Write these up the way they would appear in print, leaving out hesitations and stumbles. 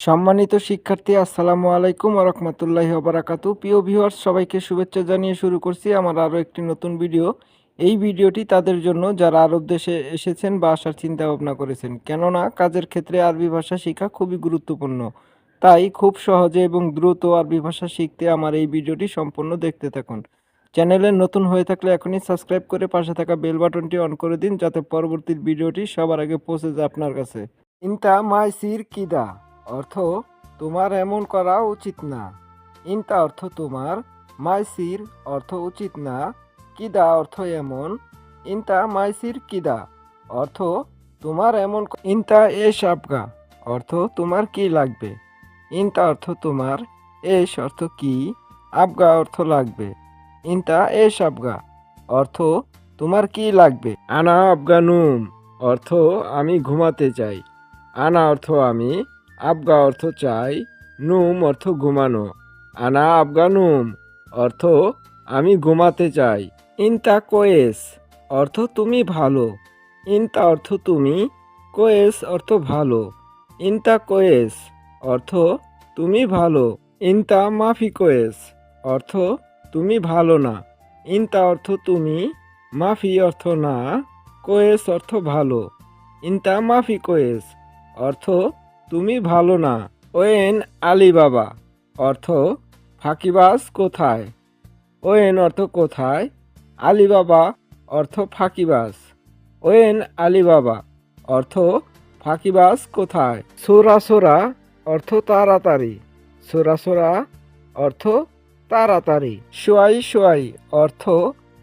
সম্মানিত শিক্ষার্থী, আসসালামু আলাইকুম ওয়া রাহমাতুল্লাহি ওয়া বারাকাতুহু। প্রিয় ভিউয়ার্স, সবাইকে শুভেচ্ছা জানিয়ে শুরু করছি আমার আরও একটি নতুন ভিডিও। এই ভিডিওটি তাদের জন্য যারা আরব দেশে এসেছেন বা আসার চিন্তা ভাবনা করেছেন, কেননা কাজের ক্ষেত্রে আরবি ভাষা শেখা খুবই গুরুত্বপূর্ণ। তাই খুব সহজে এবং দ্রুত আরবি ভাষা শিখতে আমার এই ভিডিওটি সম্পূর্ণ দেখতে থাকুন। চ্যানেলে নতুন হয়ে থাকলে এখনই সাবস্ক্রাইব করে পাশে থাকা বেল বাটনটি অন করে দিন, যাতে পরবর্তী ভিডিওটি সবার আগে পৌঁছে যায় আপনার কাছে। ইনতা মাইসির কিদা অর্থ তোমার এমন করা উচিত না। ইনতা অর্থ তোমার, মাইসির অর্থ উচিত না, কিদা অর্থ এমন। ইনতা মাইসির কিদা অর্থ তোমার এমন। ইনতা এশ আবগা অর্থ তোমার কি লাগবে। ইনতা অর্থ তোমার, এশ অর্থ কি, আবগা অর্থ লাগবে। ইনতা এশ আবগা অর্থ তোমার কি লাগবে। আনা আবগানুম অর্থ আমি ঘুমাতে চাই। আনা অর্থ আমি, আবগা অর্থ চাই, নুম অর্থ ঘুমানো। আনা আবগা নুম অর্থ আমি ঘুমাতে চাই। ইনতা কোয়েস অর্থ তুমি ভালো। ইনতা অর্থ তুমি, কোয়েস অর্থ ভালো। ইনতা কোয়েস অর্থ তুমি ভালো। ইনতা মাফি কোয়েস অর্থ তুমি ভালো না। ইনতা অর্থ তুমি, মাফি অর্থ না, কোয়েস অর্থ ভালো। ইনতা মাফি কোয়েস অর্থ তুমি ভালো না। ওয়েন আলিবাবা অর্থ ফাঁকিবাজ কোথায়। ওয়েন অর্থ কোথায়, আলিবাবা অর্থ ফাঁকিবাজ। ওয়েন আলিবাবা অর্থ ফাঁকিবাজ কোথায়। সোরা সোরা অর্থ তাড়াতাড়ি। সোরা সোরা অর্থ তাড়াতাড়ি। শোয়াই শোয়াই অর্থ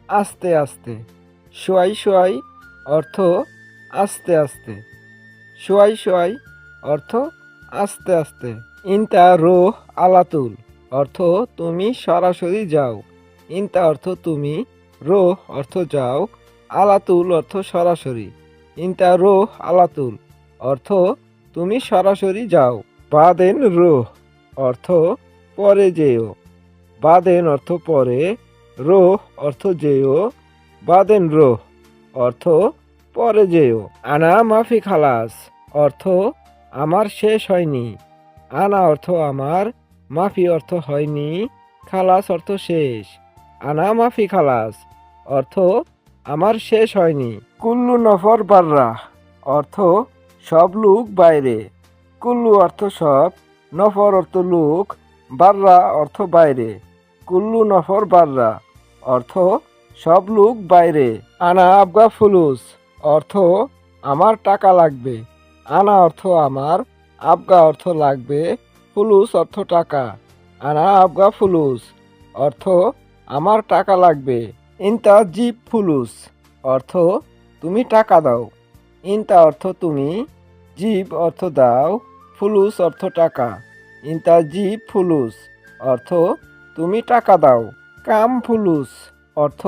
আস্তে আস্তে। শোয়াই শোয়াই অর্থ আস্তে আস্তে। শোয়াই শোয়াই অর্থ আস্তে আস্তে। ইনতা রোহ আলাতুল অর্থ তুমি সরাসরি যাও। ইনতা অর্থ তুমি, রোহ অর্থ যাও, আলাতুল অর্থ সরাসরি। ইনতা রোহ আলাতুল অর্থ তুমি সরাসরি যাও। বাদেন রোহ অর্থ পরে যেও। বাদেন অর্থ পরে, রোহ অর্থ যেও, বাদেন রোহ অর্থ পরে যেও। আনা মাফি খালাস অর্থ আমার শেষ হয়নি। আনা অর্থ আমার, মাফি অর্থ হয়নি, খালাস অর্থ শেষ। আনা মাফি খালাস অর্থ আমার শেষ হয়নি। কুল্লু নফর বাররা অর্থ সব লোক বাইরে। কুল্লু অর্থ সব, নফর অর্থ লোক, বাররা অর্থ বাইরে। কুল্লু নফর বাররা অর্থ সব লোক বাইরে। আনা আবগা ফুলুস অর্থ আমার টাকা লাগবে। আনা অর্থ আমার, আবগা অর্থ লাগবে, ফুলুস অর্থ টাকা। আনা আবগা ফুলুস অর্থ আমার টাকা লাগবে। ইনতা জিপ ফুলুস অর্থ তুমি টাকা দাও। ইনতা অর্থ তুমি, জিব অর্থ দাও, ফুলুস অর্থ টাকা। ইনতা জিব ফুলুস অর্থ তুমি টাকা দাও। কাম ফুলুস অর্থ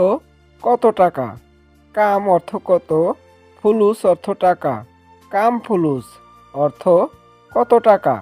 কত টাকা। কাম অর্থ কত, ফুলুস অর্থ টাকা। কাম ফুলুস অর্থ কত টাকা।